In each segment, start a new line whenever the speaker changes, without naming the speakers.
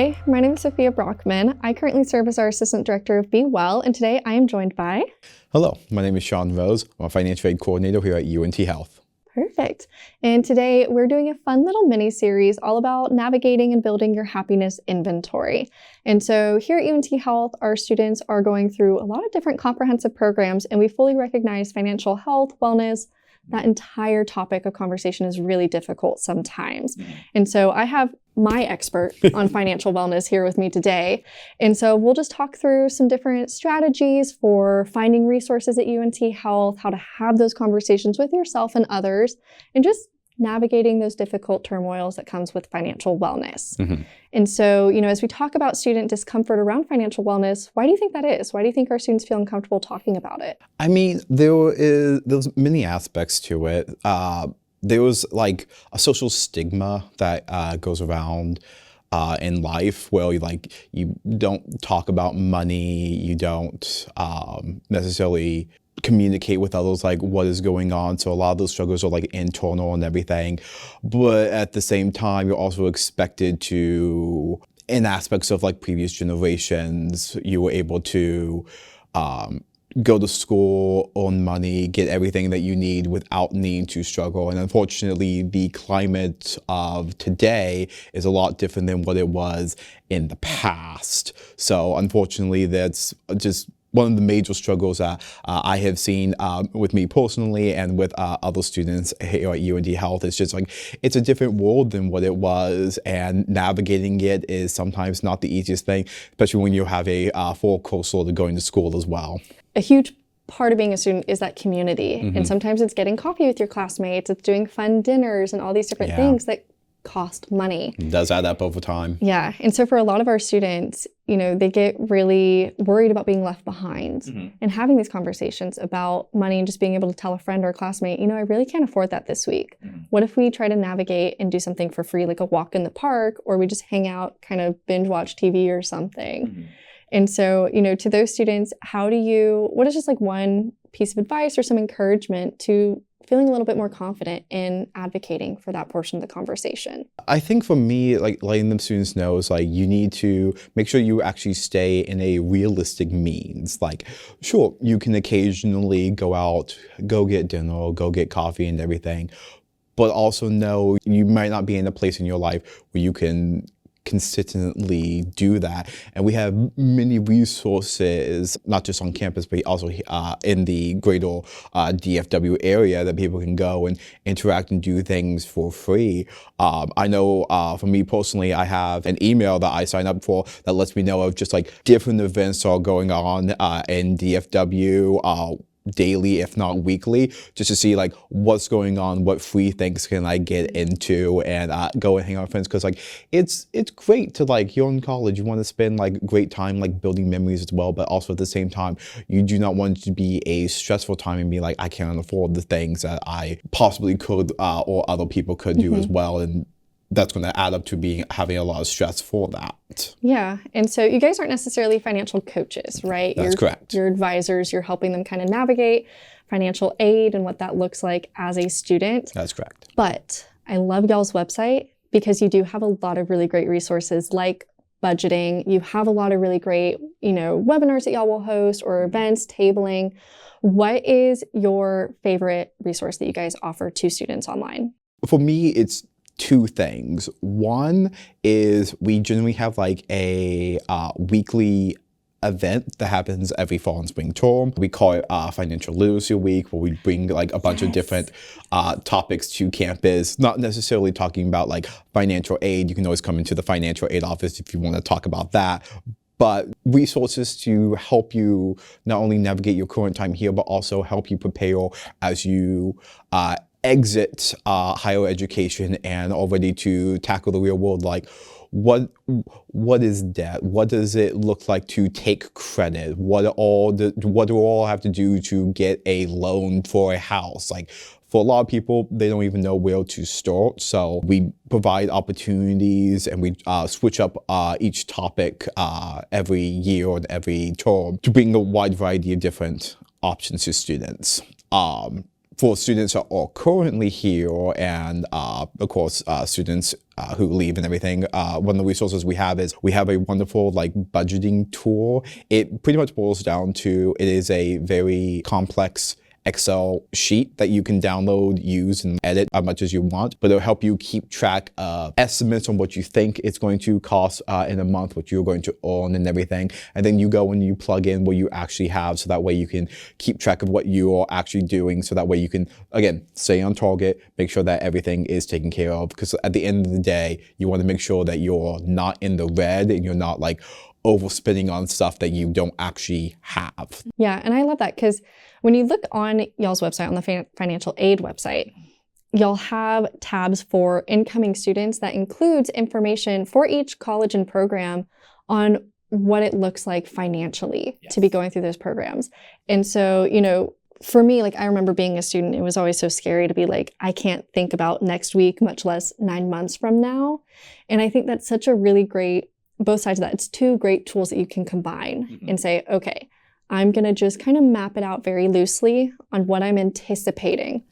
Hi, my name is Sophia Brockman. I currently serve as our Assistant Director of Be Well, and today I am joined by...
Hello, my name is Sean Rose. I'm a Financial Aid Coordinator here at UNT Health.
Perfect. And today we're doing a fun little mini-series all about navigating and building your happiness inventory. And so here at UNT Health, our students are going through a lot of different comprehensive programs, and we fully recognize financial health, wellness. That entire topic of conversation is really difficult sometimes. And so I have my expert on financial wellness here with me today. And so we'll just talk through some different strategies for finding resources at UNT Health, how to have those conversations with yourself and others, and just navigating those difficult turmoils that comes with financial wellness. And so, as we talk about student discomfort around financial wellness, why do you think that is? Why do you think our students feel uncomfortable talking about it?
I mean, there's many aspects to it. There was like a social stigma that goes around in life where you don't talk about money, you don't necessarily communicate with others like what is going on. So a lot of those struggles are like internal and everything. But at the same time, you're also expected to, in aspects of like previous generations, you were able to go to school, earn money, get everything that you need without needing to struggle. And unfortunately, the climate of today is a lot different than what it was in the past. So unfortunately, that's just one of the major struggles that I have seen with me personally and with other students here at UNT Health. It's just like, it's a different world than what it was, and navigating it is sometimes not the easiest thing, especially when you have a full course load going to school as well.
A huge part of being a student is that community. And sometimes it's getting coffee with your classmates, it's doing fun dinners and all these different things that cost money.
It does add up over time.
Yeah. And so for a lot of our students, they get really worried about being left behind and having these conversations about money and just being able to tell a friend or a classmate, I really can't afford that this week. What if we try to navigate and do something for free, like a walk in the park, or we just hang out, kind of binge watch TV or something? And so, to those students, what is just like one piece of advice or some encouragement to feeling a little bit more confident in advocating for that portion of the conversation?
I think for me, like letting the students know is like, you need to make sure you actually stay in a realistic means. Like, sure, you can occasionally go out, go get dinner, go get coffee and everything, but also know you might not be in a place in your life where you can consistently do that. And we have many resources, not just on campus, but also in the greater DFW area that people can go and interact and do things for free. I know for me personally, I have an email that I sign up for that lets me know of just like different events that are going on in DFW, daily, if not weekly, just to see like what's going on, what free things can I get into, and go and hang out with friends. Because like it's great to you're in college, you want to spend like great time like building memories as well, but also at the same time you do not want it to be a stressful time and be like, I can't afford the things that I possibly could or other people could do as well. And that's going to add up to having a lot of stress for that.
Yeah. And so you guys aren't necessarily financial coaches, right?
That's correct.
You're advisors. You're helping them kind of navigate financial aid and what that looks like as a student.
That's correct.
But I love y'all's website because you do have a lot of really great resources like budgeting. You have a lot of really great, webinars that y'all will host or events, tabling. What is your favorite resource that you guys offer to students online?
For me, it's two things. One is we generally have like a weekly event that happens every fall and spring term. We call it Financial Literacy Week, where we bring like a bunch of different topics to campus, not necessarily talking about like financial aid. You can always come into the financial aid office if you want to talk about that. But resources to help you not only navigate your current time here, but also help you prepare as you exit higher education and are ready to tackle the real world. Like, what is debt? What does it look like to take credit? What do we all have to do to get a loan for a house? Like, for a lot of people, they don't even know where to start. So we provide opportunities and we switch up each topic every year or every term to bring a wide variety of different options to students. for students that are currently here and, of course, students who leave and everything, one of the resources we have is we have a wonderful like budgeting tool. It pretty much boils down to it is a very complex Excel sheet that you can download, use, and edit as much as you want, but it'll help you keep track of estimates on what you think it's going to cost in a month, what you're going to earn and everything. And then you go and you plug in what you actually have, so that way you can keep track of what you are actually doing, so that way you can, again, stay on target, make sure that everything is taken care of, because at the end of the day, you want to make sure that you're not in the red and you're not like overspending on stuff that you don't actually have.
Yeah, and I love that, because when you look on y'all's website, on the financial aid website, y'all have tabs for incoming students that includes information for each college and program on what it looks like financially to be going through those programs. And so, you know, for me, like I remember being a student, it was always so scary to be like, I can't think about next week, much less 9 months from now. And I think that's such a really great, both sides of that. It's two great tools that you can combine and say, okay, I'm going to just kind of map it out very loosely on what I'm anticipating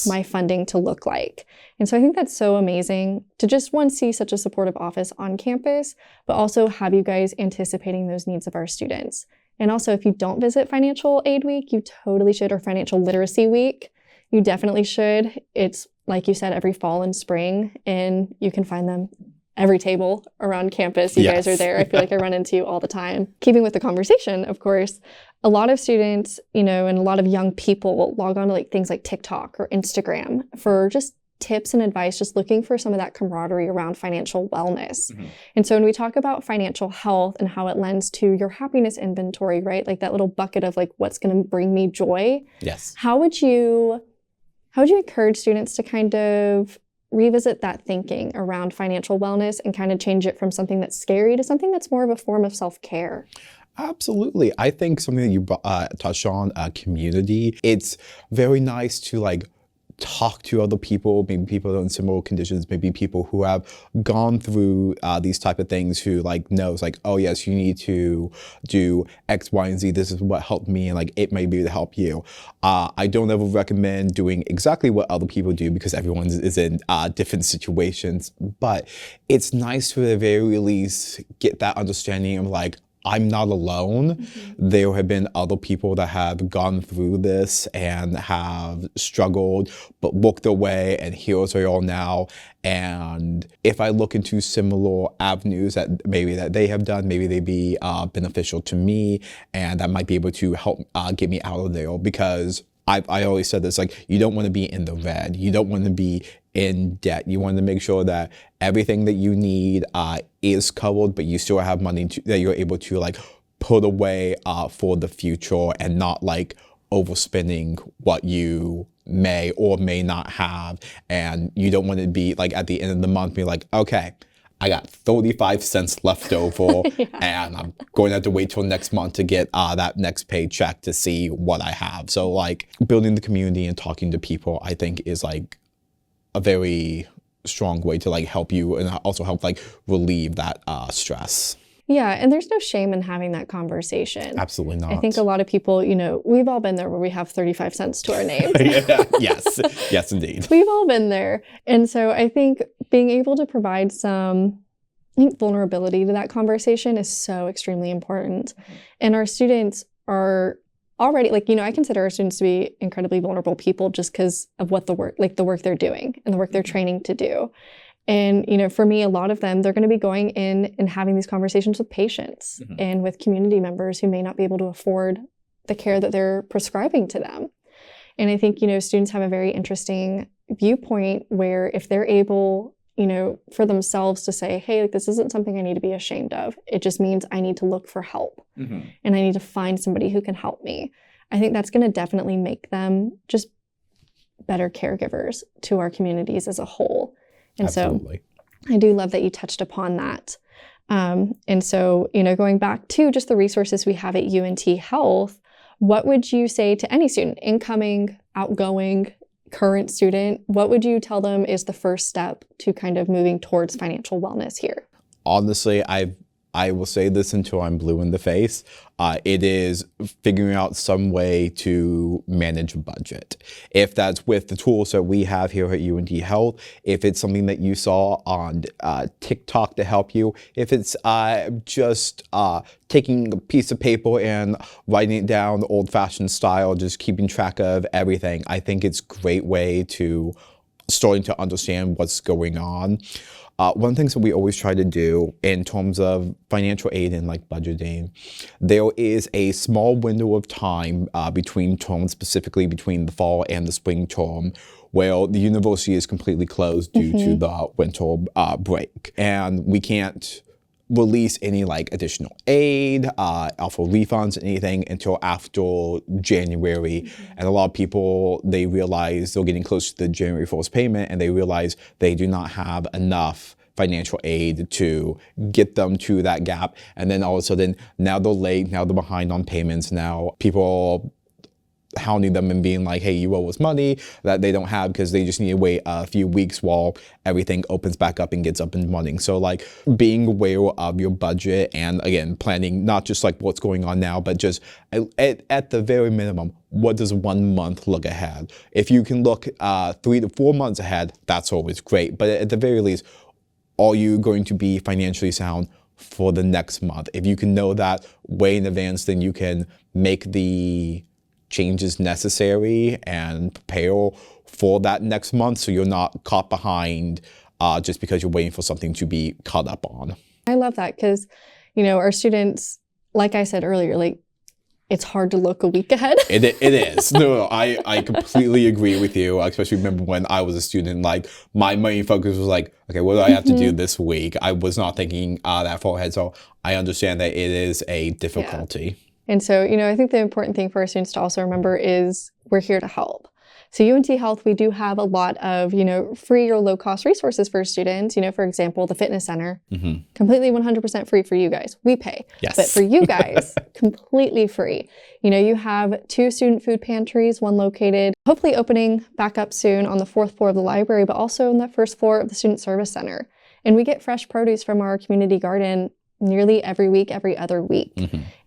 my funding to look like. And so I think that's so amazing to just, one, see such a supportive office on campus, but also have you guys anticipating those needs of our students. And also, if you don't visit Financial Aid Week, you totally should, or Financial Literacy Week, you definitely should. It's, like you said, every fall and spring, and you can find them every table around campus. You guys are there. I feel like I run into you all the time. Keeping with the conversation, of course, a lot of students, you know, and a lot of young people log on to like things like TikTok or Instagram for just tips and advice, just looking for some of that camaraderie around financial wellness. And so when we talk about financial health and how it lends to your happiness inventory, right? Like that little bucket of like, what's going to bring me joy? How would you encourage students to kind of revisit that thinking around financial wellness and kind of change it from something that's scary to something that's more of a form of self-care?
Absolutely. I think something that you touched on, community, it's very nice to like talk to other people, maybe people in similar conditions, maybe people who have gone through these type of things, who like knows like, oh yes, you need to do X, Y, and Z. This is what helped me, and like it may be to help you. I don't ever recommend doing exactly what other people do, because everyone is in different situations, but it's nice to at the very least get that understanding of like, I'm not alone. There have been other people that have gone through this and have struggled, but worked their way, and here's where they are now. And if I look into similar avenues that maybe that they have done, maybe they'd be beneficial to me, and that might be able to help get me out of there. Because I always said this, like, you don't want to be in the red. You don't want to be in debt. You want to make sure that everything that you need is covered, but you still have money that you're able to like put away for the future, and not like overspending what you may or may not have. And you don't want to be like at the end of the month be like, okay, I got 35 cents left over and I'm going to have to wait till next month to get that next paycheck to see what I have. So like building the community and talking to people, I think is like a very strong way to like help you, and also help like relieve that stress.
Yeah, and there's no shame in having that conversation.
Absolutely not.
I think a lot of people, you know, we've all been there where we have 35 cents to our names.
Yes, indeed.
We've all been there. And so I think being able to provide some, I think, vulnerability to that conversation is so extremely important. And our students are already, like, you know, I consider our students to be incredibly vulnerable people just because of what the work they're doing and the work they're training to do. And, you know, for me, a lot of them, they're going to be going in and having these conversations with patients and with community members who may not be able to afford the care that they're prescribing to them. And I think, you know, students have a very interesting viewpoint where if they're able, you know, for themselves to say, hey, like, this isn't something I need to be ashamed of. It just means I need to look for help and I need to find somebody who can help me. I think that's going to definitely make them just better caregivers to our communities as a whole. And
Absolutely.
So I do love that you touched upon that. And so, you know, going back to just the resources we have at UNT Health, what would you say to any student, incoming, outgoing, current student, what would you tell them is the first step to kind of moving towards financial wellness here?
Honestly, I've I will say this until I'm blue in the face. It is figuring out some way to manage a budget. If that's with the tools that we have here at UNT Health, if it's something that you saw on TikTok to help you, if it's just taking a piece of paper and writing it down the old-fashioned style, just keeping track of everything, I think it's a great way to starting to understand what's going on. One of the things that we always try to do in terms of financial aid and like budgeting, there is a small window of time between terms, specifically between the fall and the spring term, where the university is completely closed due to the winter break. And we can't release any like additional aid, offer refunds, anything until after January. And a lot of people, they realize they're getting close to the January 1st payment and they realize they do not have enough financial aid to get them to that gap. And then all of a sudden, now they're late, now they're behind on payments. Now people hounding them and being like, hey, you owe us money that they don't have because they just need to wait a few weeks while everything opens back up and gets up and running. So like being aware of your budget and again, planning not just like what's going on now, but just at the very minimum, what does 1 month look ahead? If you can look 3 to 4 months ahead, that's always great. But at the very least, are you going to be financially sound for the next month? If you can know that way in advance, then you can make the changes necessary and prepare for that next month so you're not caught behind just because you're waiting for something to be caught up on.
I love that because, you know, our students, like I said earlier, like it's hard to look a week ahead.
It is. No, I completely agree with you. I especially remember when I was a student, like my main focus was like, okay, what do I have to do this week? I was not thinking that far ahead. So I understand that it is a difficulty.
Yeah. And so, you know, I think the important thing for our students to also remember is we're here to help. So UNT Health, we do have a lot of, you know, free or low cost resources for students. You know, for example, the fitness center, completely 100% free for you guys. We pay.
Yes.
But for you guys, completely free. You know, you have 2 student food pantries, one located, hopefully opening back up soon on the 4th floor of the library, but also on the 1st floor of the Student Service Center. And we get fresh produce from our community garden nearly every week, every other week.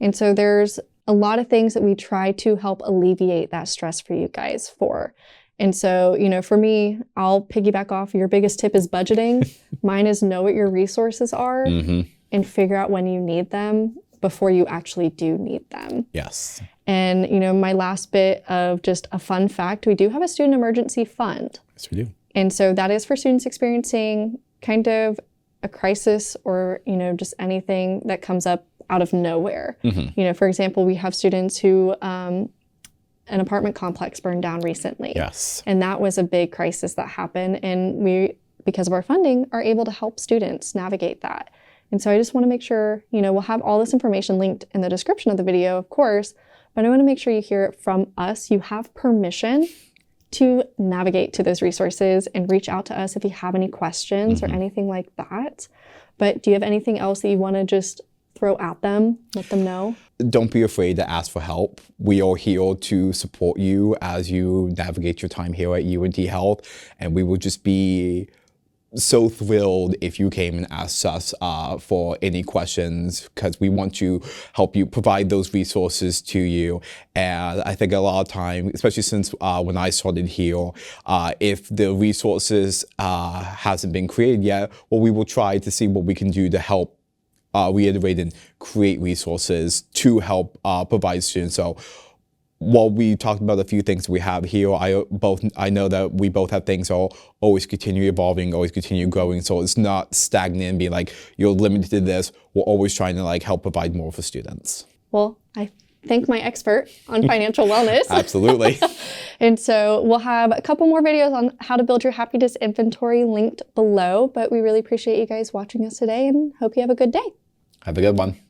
And so there's a lot of things that we try to help alleviate that stress for you guys for. And so, you know, for me, I'll piggyback off your biggest tip is budgeting. Mine is know what your resources are and figure out when you need them before you actually do need them.
Yes.
And, you know, my last bit of just a fun fact, we do have a student emergency fund.
Yes, we do.
And so that is for students experiencing kind of a crisis or, you know, just anything that comes up out of nowhere. You know, for example, we have students who an apartment complex burned down recently.
Yes.
And that was a big crisis that happened. And we, because of our funding, are able to help students navigate that. And so I just want to make sure, you know, we'll have all this information linked in the description of the video, of course, but I want to make sure you hear it from us. You have permission to navigate to those resources and reach out to us if you have any questions or anything like that. But do you have anything else that you want to just throw at them, let them know?
Don't be afraid to ask for help. We are here to support you as you navigate your time here at UNT Health, and we will just be so thrilled if you came and asked us for any questions because we want to help you provide those resources to you. And I think a lot of time, especially since when I started here, if the resources hasn't been created yet, well, we will try to see what we can do to help reiterate and create resources to help provide students. So while we talked about a few things we have here, I know that we both have things that will always continue evolving, always continue growing. So it's not stagnant and being like, you're limited to this. We're always trying to like help provide more for students.
Well, I thank my expert on financial wellness.
Absolutely.
And so we'll have a couple more videos on how to build your happiness inventory linked below, but we really appreciate you guys watching us today and hope you have a good day.
Have a good one.